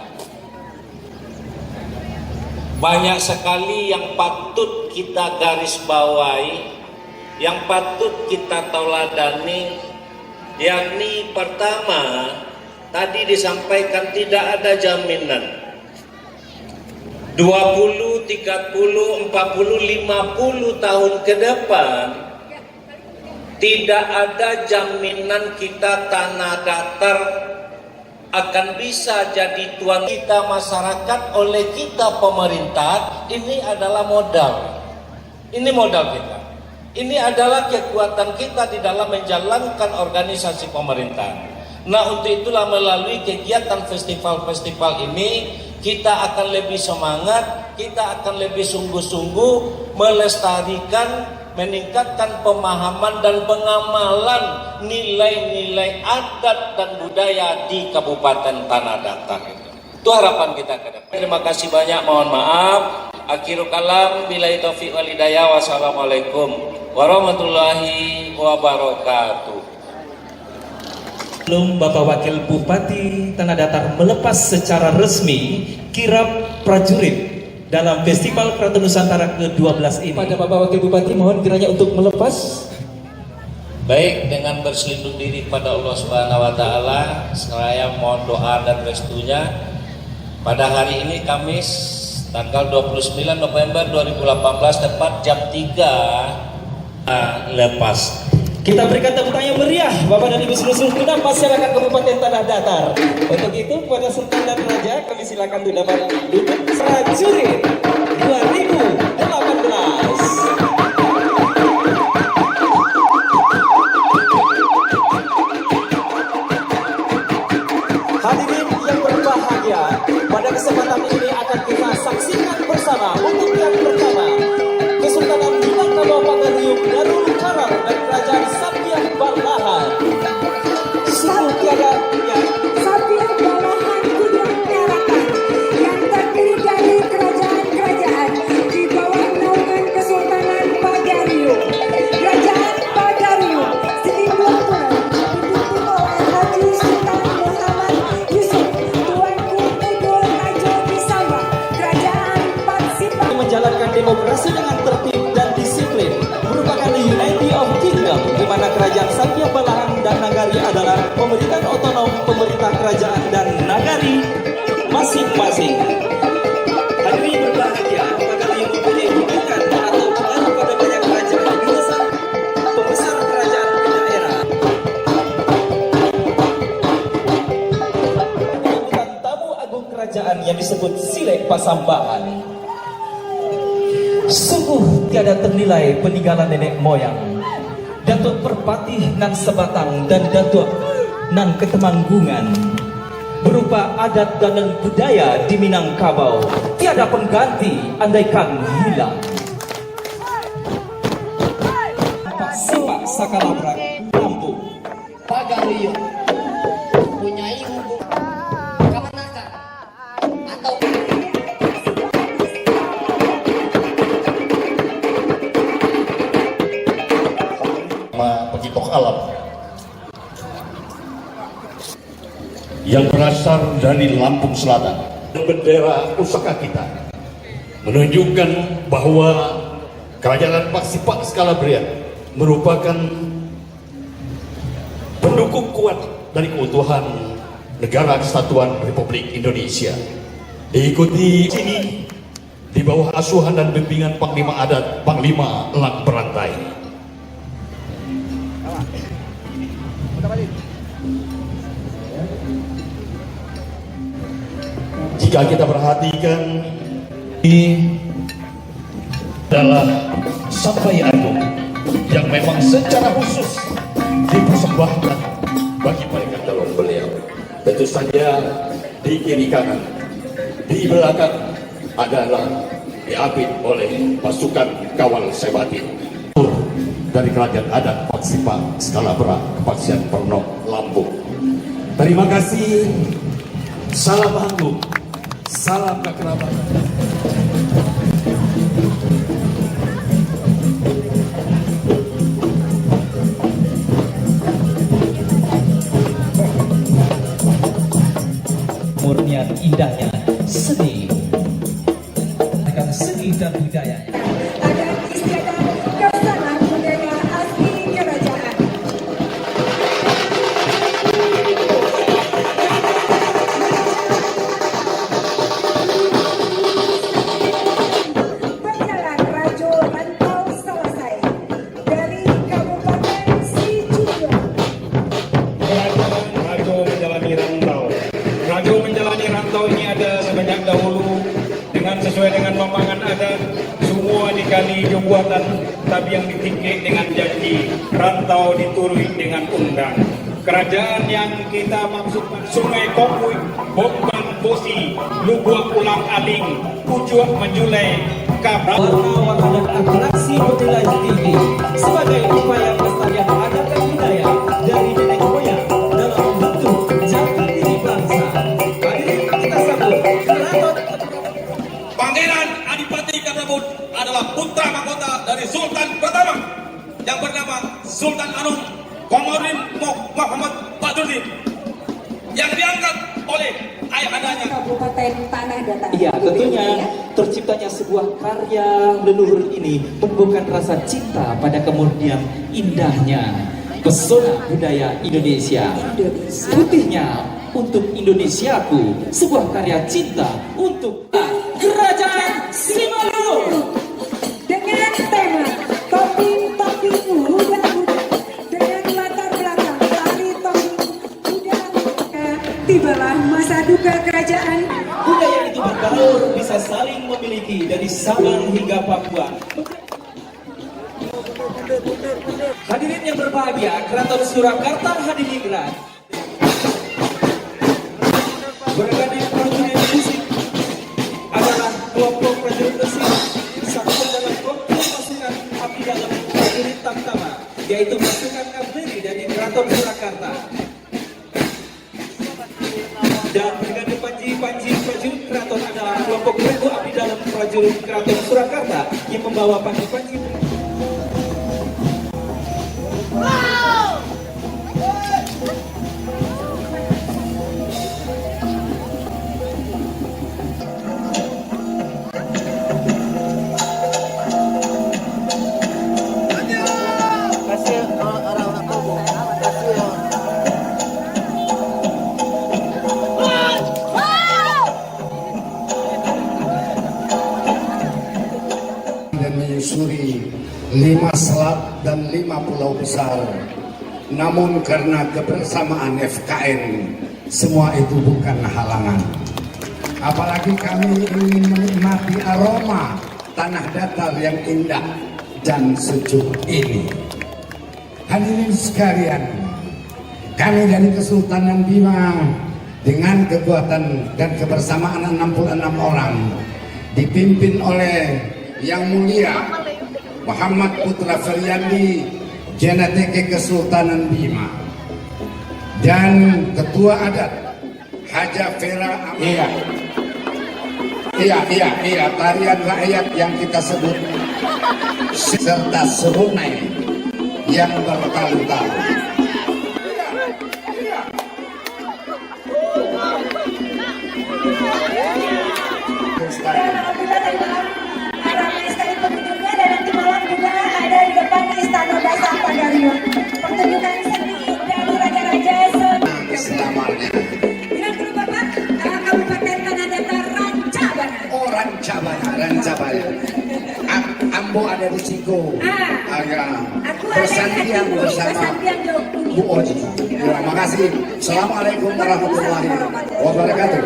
banyak sekali yang patut kita garis bawahi, yang patut kita tauladani, yakni pertama, tadi disampaikan tidak ada jaminan 20, 30, 40, 50 tahun ke depan. Tidak ada jaminan kita Tanah Datar akan bisa jadi tuan kita masyarakat oleh kita pemerintah. Ini adalah modal. Ini modal kita. Ini adalah kekuatan kita di dalam menjalankan organisasi pemerintah. Nah, untuk itulah melalui kegiatan festival-festival ini kita akan lebih semangat, kita akan lebih sungguh-sungguh melestarikan, meningkatkan pemahaman dan pengamalan nilai-nilai adat dan budaya di Kabupaten Tanah Datar. Itu harapan kita ke depan. Terima kasih banyak, mohon maaf. Akhirul kalam, billahi taufiq wal hidayah. Wassalamualaikum warahmatullahi wabarakatuh. Belum Bapak Wakil Bupati Tanah Datar melepas secara resmi kirap prajurit dalam Festival Keraton Nusantara ke-12 ini. Pada Bapak Wakil Bupati mohon kiranya untuk melepas. Baik, dengan berselindung diri pada Allah Subhanahu wa Ta'ala, saya mohon doa dan restunya. Pada hari ini Kamis tanggal 29 November 2018 tepat jam 3 lepas. Kita berikan tepuk tangan yang meriah Bapak dan Ibu seluruh genap masyarakat Kabupaten Tanah Datar. Untuk itu kepada Sultan dan Raja kami silakan untuk dapat duduk prajurit 2018. Hadirin yang berbahagia, pada kesempatan ini akan kita saksikan bersama untuk yang pertama Kesultanan Minangkabau Pagaruyung Darul Karam dan Kerajaan Sapia Balahan. Sungguh tiada Sapia Balahan Kudang Daratan yang terdiri dari kerajaan-kerajaan Seng Pasambahan. Sungguh tiada ternilai peninggalan nenek moyang, Datuk Perpatih nan Sebatang dan Datuk nan Ketemanggungan, berupa adat dan budaya di Minangkabau tiada pengganti andaikan hilang. Sepak Sakalabrak, Lampung. Pagario punya ibu kamanakan atau pegitok alam yang berasal dari Lampung Selatan. Bendera pusaka kita menunjukkan bahwa Kerajaan Paksipak Skalabria merupakan pendukung kuat dari keutuhan Negara Kesatuan Republik Indonesia. Diikuti sini di bawah asuhan dan bimbingan Panglima Adat Panglima Elang Berantai. Jika kita perhatikan, ini adalah Sampai Agung yang memang secara khusus dipersembahkan bagi mereka calon beliau. Tentu saja di kiri kanan, di belakang adalah diapit oleh pasukan kawal Sebatin dari Kerajaan Adat Paksipak Skalabra Kepaksian Pernok Lampung. Terima kasih. Salam anggung, salam kekerabatan. Murnian indahnya seni, akan seni dan budayanya. Ada istiadat kesanah budaya asli kerajaan. Penjalan Rajo Rantau selesai dari Kabupaten Siculjong. Kerajaan Rajo menjalani rantau. Rajo menjalani rantau ini ada sebanyak dahulu dengan sesuai dengan pembangan adat, semua dikali buatan, tapi yang ditinggi dengan janji, rantau diturui dengan undang. Kerajaan yang kita maksudkan Sungai Kokui, Bombang Bosi, Lubuak Ulang Aling, Pujuak Menjulai, Kabrak. Warna dan atraksi bernilai tinggi sebagai upaya pelestarian adat dan budaya dari nenek moyang dalam bentuk jati diri bangsa. Hadirin kita sambut Keraton Pangeran Adipati Kadabut adalah putra mahkota dari Sultan pertama yang bernama Sultan Anom Komorin Muhammad Badruddin yang diangkat oleh ayahandanya Kabupaten Tanah Datar. Iya, tentunya terciptanya sebuah karya leluhur ini membuahkan rasa cinta pada kemurnian indahnya pesona budaya Indonesia. Putihnya untuk Indonesiaku, sebuah karya cinta untuk Kerajaan Simalungun dengan tema Topi-Topi Muda dengan latar belakang tari topi muda. Tibalah masa duka kerajaan. Budaya itu berbaur, bisa saling memiliki dari Sabang hingga Papua. Hadirin yang berbahagia, Keraton Surakarta Hadiningrat bergandeng prajurit musik adalah kelompok prajurit besi disatukan dalam kelompok pasukan abdi dalam prajurit Tamtama, yaitu pasukan kavaleri dari Keraton Surakarta. Dan bergandeng panji prajurit keraton adalah kelompok regu abdi dalam prajurit Keraton Surakarta yang membawa panji. Dan menyusuri 5 selat dan 5 pulau besar. Namun karena kebersamaan FKN, semua itu bukan halangan. Apalagi kami ingin menikmati aroma tanah datar yang indah dan sejuk ini. Hadirin sekalian, kami dari Kesultanan Bima dengan kekuatan dan kebersamaan 66 orang dipimpin oleh Yang Mulia Muhammad Putra Feryandi, JNTK Kesultanan Bima, dan Ketua Adat Haja Vera Amal. Iya, tarian rakyat yang kita sebut serta serunai yang bertalu-talu. Ramai sekali pengunjungnya dan nanti malam juga ada di depan Istana Basah Pagarion. Pertunjukan seni dari raja-raja Selamanya. Bilang dulu Bapak, Kabupaten Tanah Datar Rancabana. Oh, Rancabana. Ambo ada di Ciko. Aku ada bersama Bu Oji. Terima kasih. Assalamualaikum warahmatullahi wabarakatuh.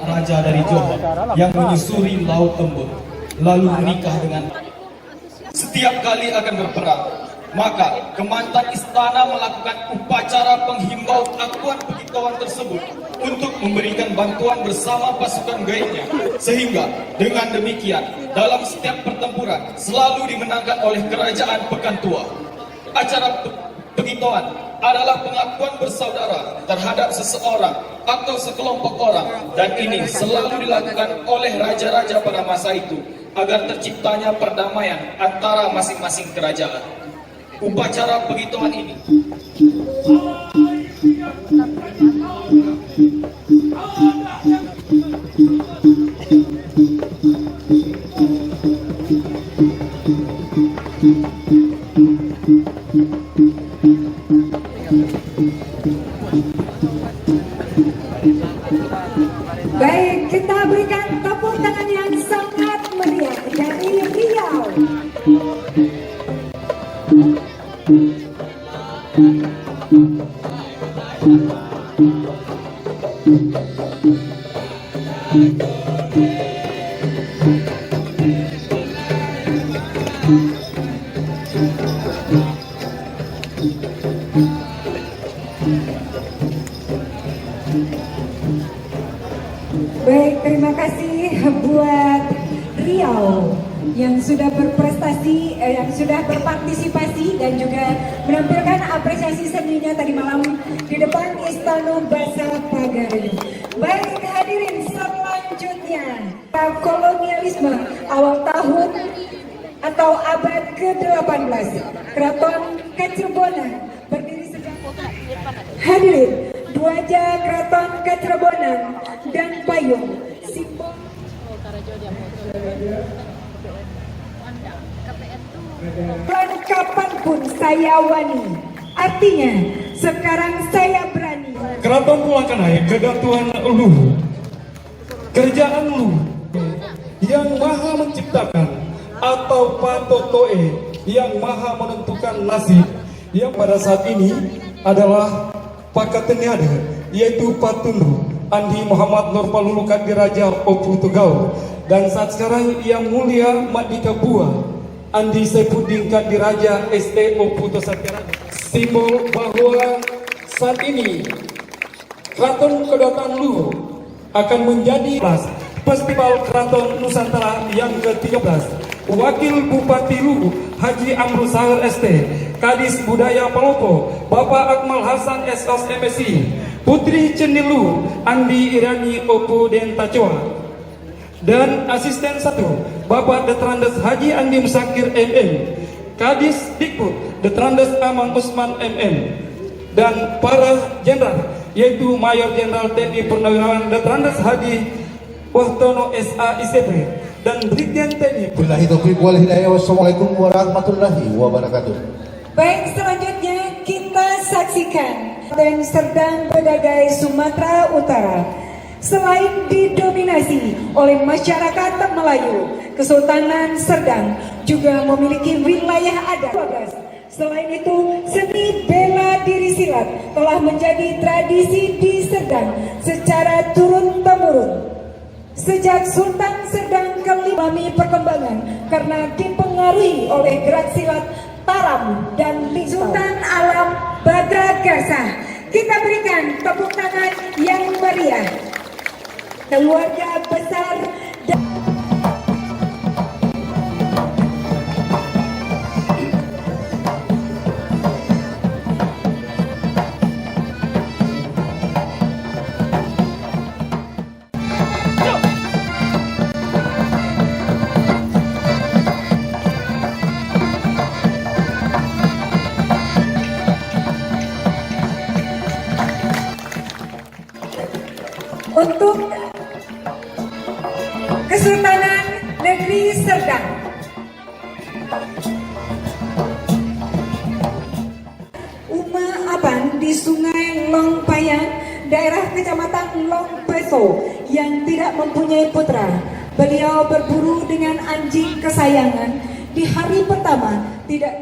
Raja dari Johor yang menyusuri Laut Tembur lalu menikah dengan setiap kali akan berperang, maka kemantan istana melakukan upacara penghimbau akuan pengetahuan tersebut untuk memberikan bantuan bersama pasukan gaibnya, sehingga dengan demikian dalam setiap pertempuran selalu dimenangkan oleh kerajaan Pekan Tua. Acara pengetahuan adalah pengakuan bersaudara terhadap seseorang atau sekelompok orang, dan ini selalu dilakukan oleh raja-raja pada masa itu agar terciptanya perdamaian antara masing-masing kerajaan. Upacara pengetahuan ini baik, kita berikan tepuk tangan yang sangat meriah dari Riau. Baik, terima kasih buat Riau yang sudah berprestasi, yang sudah berpartisipasi dan juga menampilkan apresiasi seninya tadi malam di depan Istana Basah Pagarion. Baik, hadirin, selanjutnya kolonialisme awal tahun atau abad ke-18, Keraton Kacirebonan berdiri sejak hadirin, wajah Keraton Kacirebonan dan payung simbol kapanpun saya wani, artinya sekarang saya berani. Keraton Pulangkanai kedatuan Luhur, kerajaan Luhur yang maha menciptakan atau Patotoe yang maha menentukan nasib, yang pada saat ini adalah Pakateniada, yaitu Patundu Andi Muhammad Nurpalulu Kadiraja Opu Tugau, dan saat sekarang Yang Mulia Madika Bua Andi Saifuddin Kadiraja ST Opu Tosatiraja. Simbol bahwa saat ini Keraton Kedatangan Luhur akan menjadi Festival Keraton Nusantara yang ke-13. Wakil Bupati Luhur Haji Amrul Sahar ST, Kadis Budaya Palopo Bapak Akmal Hasan SOS MSI, Putri Cendilu Andi Irani Opo Dentacoa, dan Asisten 1 Bapak Detrandes Haji Andi Musakir MM, Kadis Dikbud Detrandes Amang Usman MM, dan para jenderal yaitu Mayor Jenderal TNI Purnawirawan Detrandes Haji Wahtono SA ICP dan Brigjen TNI. Billahi taufiq wal hidayah. Wassalamualaikum warahmatullahi wabarakatuh. Baik, selanjutnya kita saksikan dan Serdang Bedagai Sumatera Utara. Selain didominasi oleh masyarakat Melayu, Kesultanan Serdang juga memiliki wilayah adat Selain itu, seni bela diri silat telah menjadi tradisi di Serdang secara turun-temurun. Sejak Sultan Serdang mengalami perkembangan karena dipengaruhi oleh gerak silat Taram dan Sultan Alam Bagaskara. Kita berikan tepuk tangan yang meriah. Keluarga besar dan untuk Kesultanan Negeri Serdang. Uma Aban di Sungai Longpayang, daerah Kecamatan Longpeso yang tidak mempunyai putra. Beliau berburu dengan anjing kesayangan. Di hari pertama tidak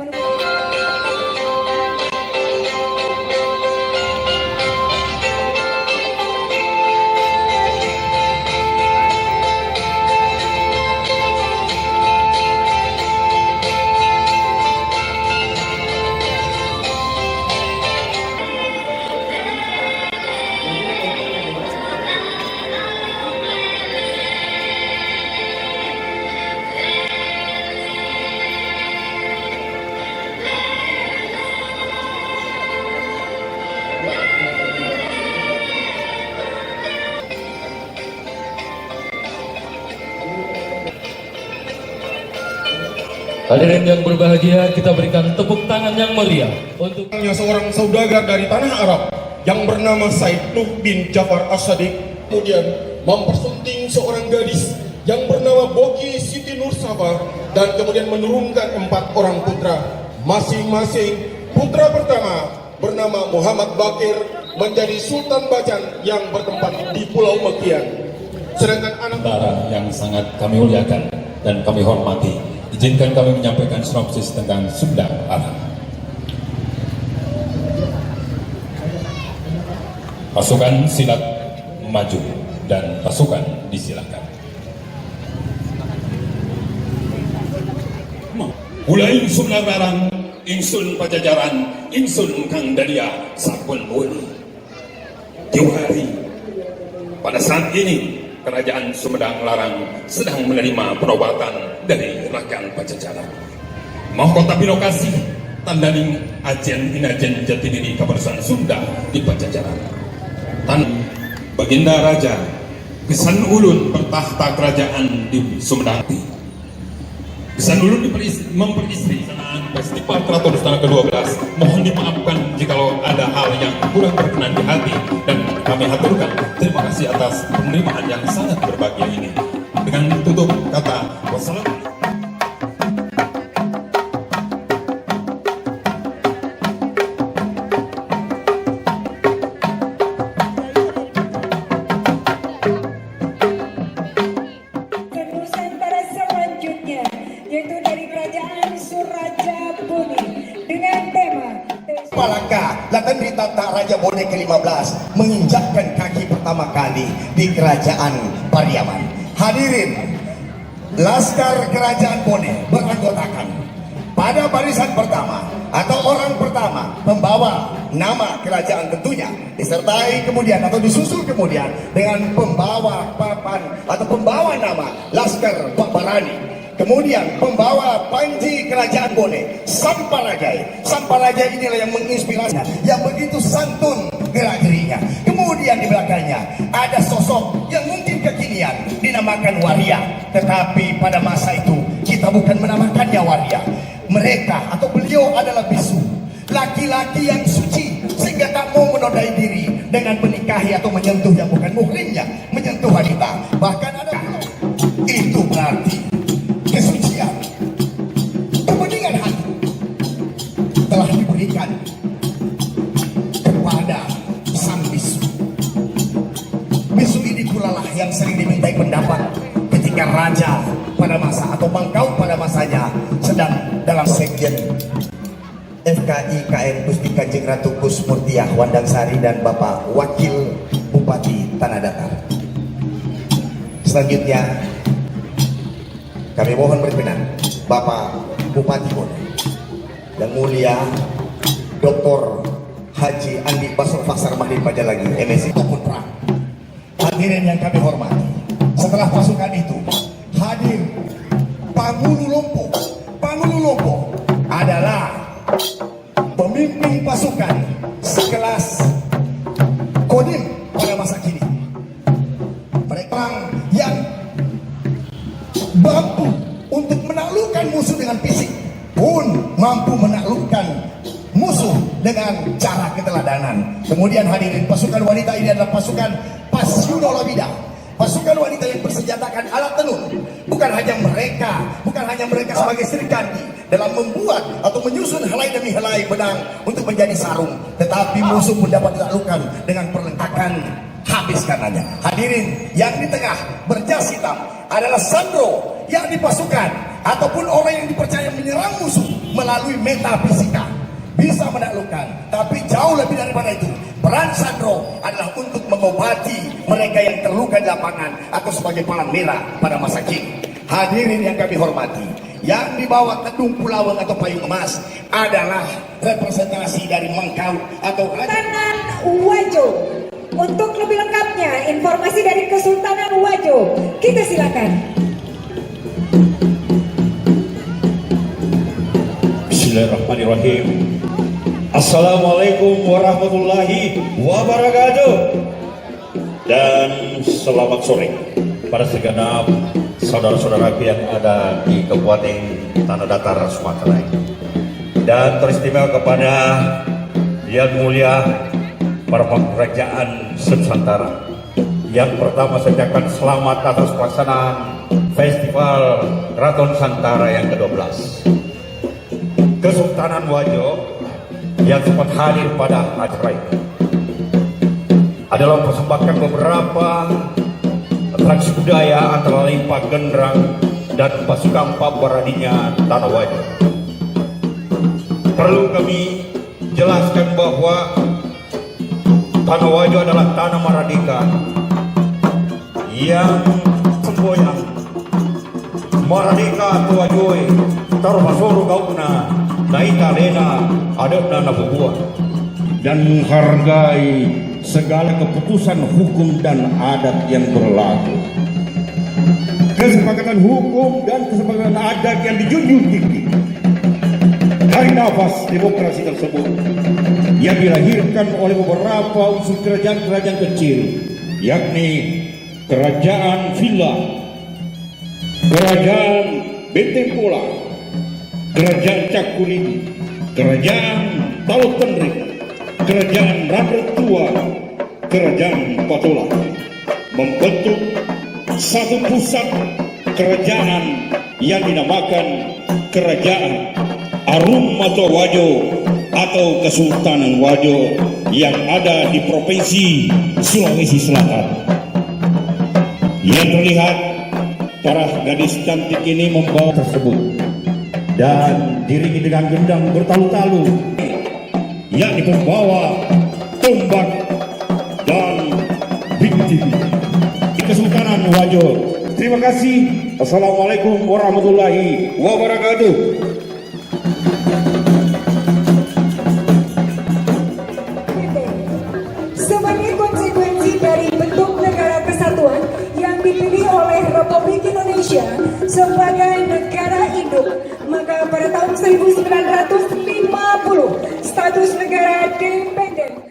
Hadirin yang berbahagia, kita berikan tepuk tangan yang meriah untuk seorang saudagar dari tanah Arab yang bernama Said Nuh bin Jafar As-Sadiq, kemudian mempersunting seorang gadis yang bernama Boki Siti Nur Safar, dan kemudian menurunkan 4 orang putra. Masing-masing putra pertama bernama Muhammad Bakir menjadi Sultan Bacan yang bertempat di Pulau Mekian. Sedangkan anak yang sangat kami muliakan dan kami hormati, izinkan kami menyampaikan sinopsis tentang Sunda Alam. Pasukan silat maju dan pasukan disilakan. Mulai Sunda Larang, Insun Pajajaran, Insun Kang Dadia, Sakun Wuni. Jauh hari, pada saat ini Kerajaan Sumedang Larang sedang menerima penobatan dari rakyat Pajajaran. Mahkota Binokasi, Tandaning, Ajen Inajen Jatidiri Kabarsan Sunda di Pajajaran. Tan Baginda Raja Gesan Ulun bertahta kerajaan di Sumedang. Gesan Ulun memperistri sanaan Festival Keraton Istana ke-12. Mohon dimaafkan jikalau ada hal yang kurang berkenan di hati, dan kami haturkan terima kasih atas penerimaan yang sangat berbahagia ini. Dengan tutup kata wassalamualaikum. Nusantara selanjutnya, yaitu dari Kerajaan Surajabuni dengan tema Palangka, Latan Ritata Raja Bone ke-15 menginjakkan kaki pertama kali di Kerajaan Pariaman. Hadirin, Laskar Kerajaan Bone beranggotakan pada barisan pertama atau orang pertama pembawa nama kerajaan tentunya, disertai kemudian atau disusul kemudian dengan pembawa papan atau pembawa nama Laskar Pak Barani. Kemudian pembawa panji kerajaan Bone, Sampalajai. Sampalajai inilah yang menginspirasinya, yang begitu santun gerak-geriknya. Kemudian di belakangnya ada sosok yang mungkin kekinian dinamakan waria, tetapi pada masa itu kita bukan menamakannya waria. Mereka atau beliau adalah bisu, laki-laki yang suci sehingga tak mau menodai diri dengan menikahi atau menyentuh yang bukan muhrimnya, menyentuh wanita. Bahkan ada itu berarti kesucian, kepentingan hati telah diberikan kepada sang bisu. Bisu ini pula lah yang sering dimintai pendapat ketika raja pada masa atau bangkau pada masanya sedang dalam sekjen. FKI KN Gusti Kanjeng Ratu Gus Murtiah Wandangsari dan Bapak Wakil Bupati Tanah Datar. Selanjutnya kami mohon berkenan Bapak Bupati Bone yang mulia Dr. Haji Andi Basro Faksar Mahdin Majalagi MSc Putra. Hadirin yang kami hormati, setelah pasukan itu hadir Pangulu Lompo. Pangulu Lompo adalah pemimpin pasukan sekelas Kodim pada masa kini. Mereka yang mampu untuk menaklukkan musuh dengan fisik pun mampu menaklukkan musuh dengan cara keteladanan. Kemudian hadirin, pasukan wanita ini adalah pasukan Pasyuno Labida, pasukan wanita yang bersenjatakan alat tenun. Bukan hanya mereka sebagai serikandi dalam membuat atau menyusun helai demi helai benang untuk menjadi sarung, tetapi musuh pun dapat dilakukan dengan perlengkapan habis karenanya. Hadirin, yang di tengah berjas hitam adalah Sandro yang dipasukan ataupun orang yang dipercaya menyerang musuh melalui metafisika, bisa menaklukkan. Tapi jauh lebih daripada itu, peran Sandro adalah untuk mengobati mereka yang terluka di lapangan atau sebagai palang merah pada masa kini. Hadirin yang kami hormati, yang dibawa kedung pulaweng atau payung emas adalah representasi dari Mangkau atau Kesultanan Wajo. Untuk lebih lengkapnya informasi dari Kesultanan Wajo, kita silakan. Bismillahirrahmanirrahim. Assalamualaikum warahmatullahi wabarakatuh. Dan selamat sore pada segenap saudara-saudaraku yang ada di Kabupaten Tanah Datar, Sumatera ini. Dan teristimewa kepada Yang Mulia para kerajaan Nusantara. Yang pertama saya ucapkan selamat atas pelaksanaan Festival Keraton Nusantara yang ke-12. Kesultanan Wajo yang sempat hadir pada acara ini adalah mempersembahkan beberapa atraksi budaya antara lain Pak Gendrang dan pasukan Pabaradinya Tanah Wajo. Perlu kami jelaskan bahwa Tanah Wajo adalah tanah Maradika yang semboyan Maradika atau Wajoe Tarmasoro Gauna Naita Lena Adepna Nabubuan, dan menghargai segala keputusan hukum dan adat yang berlaku. Kesepakatan hukum dan kesepakatan adat yang dijunjung tinggi dari nafas demokrasi tersebut yang dilahirkan oleh beberapa unsur kerajaan-kerajaan kecil, yakni Kerajaan Villa, Kerajaan Benteng Pola, Kerajaan Cakulini, Kerajaan Tautenrik, Kerajaan Radret Tua, Kerajaan Patola, membentuk satu pusat kerajaan yang dinamakan Kerajaan Arum Mato Wajo atau Kesultanan Wajo yang ada di Provinsi Sulawesi Selatan. Yang terlihat para gadis cantik ini membawa tersebut dan diringi dengan gendang bertalu-talu yang membawa tombak dan binti di Kesultanan Wajo. Terima kasih. Assalamualaikum warahmatullahi wabarakatuh. Sebagai konsekuensi dari bentuk negara kesatuan yang dipilih oleh Republik Indonesia sebagai negara induk, maka pada tahun 1950 status negara independen